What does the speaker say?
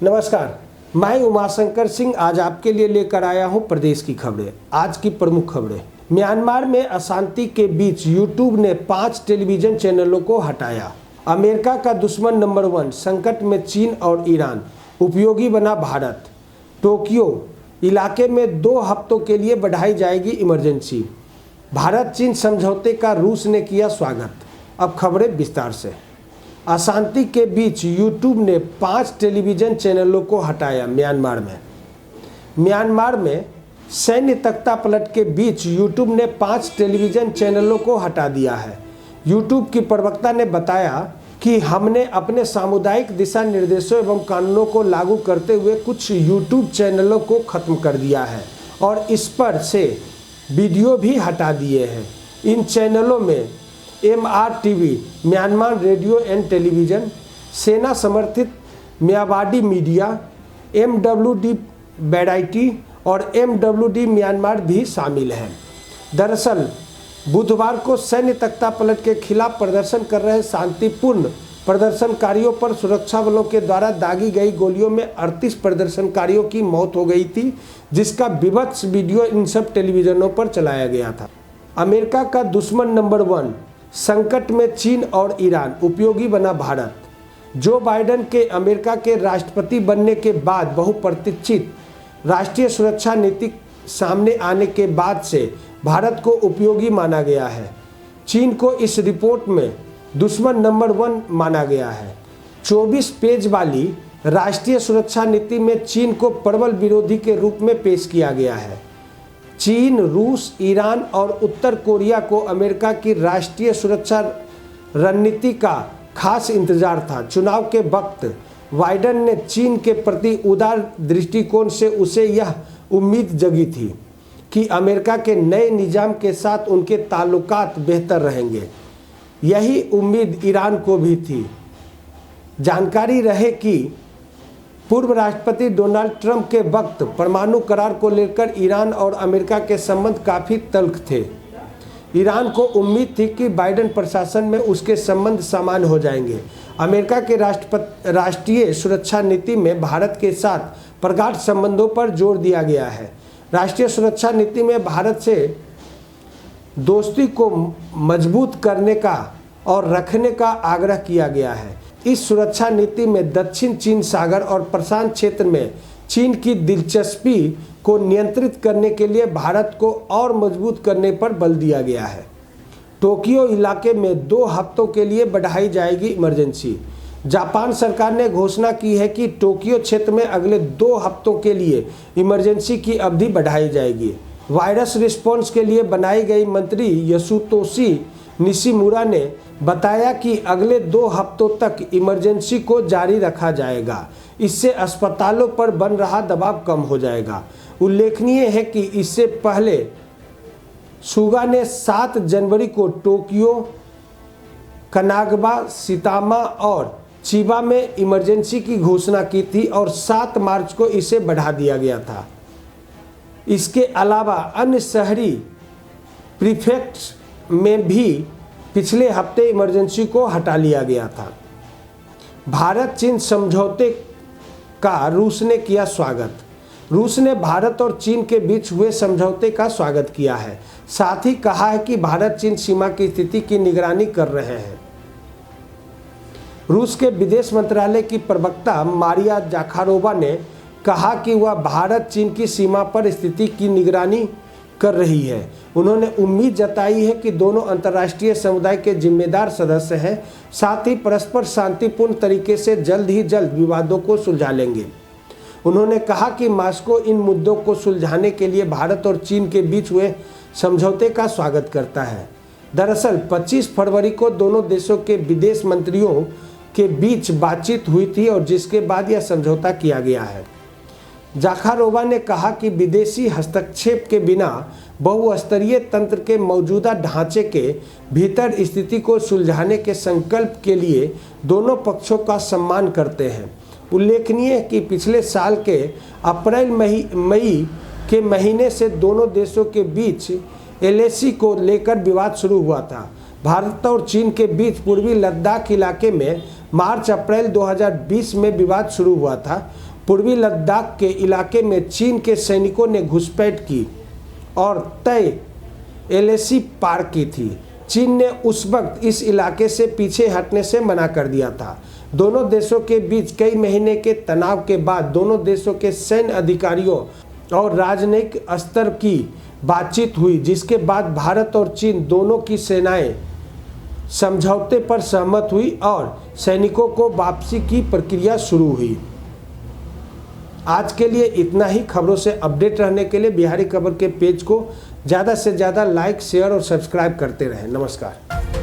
नमस्कार, मैं उमाशंकर सिंह आज आपके लिए लेकर आया हूं प्रदेश की खबरें। आज की प्रमुख खबरें। म्यांमार में अशांति के बीच यूट्यूब ने 5 टेलीविजन चैनलों को हटाया। अमेरिका का दुश्मन नंबर 1, संकट में चीन और ईरान, उपयोगी बना भारत। टोक्यो इलाके में 2 हफ्तों के लिए बढ़ाई जाएगी इमरजेंसी। भारत चीन समझौते का रूस ने किया स्वागत। अब खबरें विस्तार से। अशांति के बीच यूट्यूब ने 5 टेलीविजन चैनलों को हटाया। म्यांमार में सैन्य तख्तापलट के बीच यूट्यूब ने 5 टेलीविजन चैनलों को हटा दिया है। यूट्यूब की प्रवक्ता ने बताया कि हमने अपने सामुदायिक दिशा निर्देशों एवं कानूनों को लागू करते हुए कुछ यूट्यूब चैनलों को खत्म कर दिया है और इस पर से वीडियो भी हटा दिए हैं। इन चैनलों में MRTV Myanmar radio and television, सेना समर्थित म्यावाडी मीडिया, MWD वैरायटी और MWD म्यांमार भी शामिल हैं। दरअसल बुधवार को सैन्य तख्तापलट के खिलाफ प्रदर्शन कर रहे शांतिपूर्ण प्रदर्शनकारियों पर सुरक्षा बलों के द्वारा दागी गई गोलियों में 38 प्रदर्शनकारियों की मौत हो गई थी, जिसका विभत्स वीडियो इन सब टेलीविजनों पर चलाया गया था। अमेरिका का दुश्मन नंबर 1, संकट में चीन और ईरान, उपयोगी बना भारत। जो बाइडेन के अमेरिका के राष्ट्रपति बनने के बाद बहुप्रतीक्षित राष्ट्रीय सुरक्षा नीति सामने आने के बाद से भारत को उपयोगी माना गया है। चीन को इस रिपोर्ट में दुश्मन नंबर 1 माना गया है। 24 पेज वाली राष्ट्रीय सुरक्षा नीति में चीन को प्रबल विरोधी के रूप में पेश किया गया है। चीन, रूस, ईरान और उत्तर कोरिया को अमेरिका की राष्ट्रीय सुरक्षा रणनीति का खास इंतजार था। चुनाव के वक्त बाइडेन ने चीन के प्रति उदार दृष्टिकोण से उसे यह उम्मीद जगी थी कि अमेरिका के नए निजाम के साथ उनके ताल्लुकात बेहतर रहेंगे। यही उम्मीद ईरान को भी थी। जानकारी रहे कि पूर्व राष्ट्रपति डोनाल्ड ट्रंप के वक्त परमाणु करार को लेकर ईरान और अमेरिका के संबंध काफ़ी तल्ख थे। ईरान को उम्मीद थी कि बाइडेन प्रशासन में उसके संबंध सामान्य हो जाएंगे। अमेरिका के राष्ट्रीय सुरक्षा नीति में भारत के साथ प्रगाढ़ संबंधों पर जोर दिया गया है। राष्ट्रीय सुरक्षा नीति में भारत से दोस्ती को मजबूत करने का और रखने का आग्रह किया गया है। इस सुरक्षा नीति में दक्षिण चीन सागर और प्रशांत क्षेत्र में चीन की दिलचस्पी को नियंत्रित करने के लिए भारत को और मजबूत करने पर बल दिया गया है। टोक्यो इलाके में 2 हफ्तों के लिए बढ़ाई जाएगी इमरजेंसी। जापान सरकार ने घोषणा की है कि टोक्यो क्षेत्र में अगले 2 हफ्तों के लिए इमरजेंसी की अवधि बढ़ाई जाएगी। वायरस रिस्पॉन्स के लिए बनाई गई मंत्री यासुतोशी निशिमुरा ने बताया कि अगले 2 हफ्तों तक इमरजेंसी को जारी रखा जाएगा। इससे अस्पतालों पर बन रहा दबाव कम हो जाएगा। उल्लेखनीय है कि इससे पहले सुगा ने 7 जनवरी को टोक्यो, कनागवा, सितामा और चिबा में इमरजेंसी की घोषणा की थी और 7 मार्च को इसे बढ़ा दिया गया था। इसके अलावा अन्य शहरी प्रीफेक्ट्स में भी पिछले हफ्ते इमरजेंसी को हटा लिया गया था। भारत चीन समझौते का रूस ने किया स्वागत। रूस ने भारत और चीन के बीच हुए समझौते का स्वागत किया है। साथ ही कहा है कि भारत चीन सीमा की स्थिति की निगरानी कर रहे हैं। रूस के विदेश मंत्रालय की प्रवक्ता मारिया जाखारोवा ने कहा कि वह भारत चीन की सीमा पर स्थिति की निगरानी कर रही है। उन्होंने उम्मीद जताई है कि दोनों अंतर्राष्ट्रीय समुदाय के जिम्मेदार सदस्य हैं, साथ ही परस्पर शांतिपूर्ण तरीके से जल्द ही जल्द विवादों को सुलझा लेंगे। उन्होंने कहा कि मॉस्को इन मुद्दों को सुलझाने के लिए भारत और चीन के बीच हुए समझौते का स्वागत करता है। दरअसल 25 फरवरी को दोनों देशों के विदेश मंत्रियों के बीच बातचीत हुई थी और जिसके बाद यह समझौता किया गया है। जाखारोवा ने कहा कि विदेशी हस्तक्षेप के बिना बहुस्तरीय तंत्र के मौजूदा ढांचे के भीतर स्थिति को सुलझाने के संकल्प के लिए दोनों पक्षों का सम्मान करते हैं। उल्लेखनीय है कि पिछले साल के अप्रैल मई के महीने से दोनों देशों के बीच LAC को लेकर विवाद शुरू हुआ था। भारत और चीन के बीच पूर्वी लद्दाख इलाके में मार्च-अप्रैल 2020 में विवाद शुरू हुआ था। पूर्वी लद्दाख के इलाके में चीन के सैनिकों ने घुसपैठ की और तय एलएसी पार की थी। चीन ने उस वक्त इस इलाके से पीछे हटने से मना कर दिया था। दोनों देशों के बीच कई महीने के तनाव के बाद दोनों देशों के सैन्य अधिकारियों और राजनयिक स्तर की बातचीत हुई, जिसके बाद भारत और चीन दोनों की सेनाएं समझौते पर सहमत हुई और सैनिकों को वापसी की प्रक्रिया शुरू हुई। आज के लिए इतना ही। खबरों से अपडेट रहने के लिए बिहारी खबर के पेज को ज़्यादा से ज़्यादा लाइक, शेयर और सब्सक्राइब करते रहें। नमस्कार।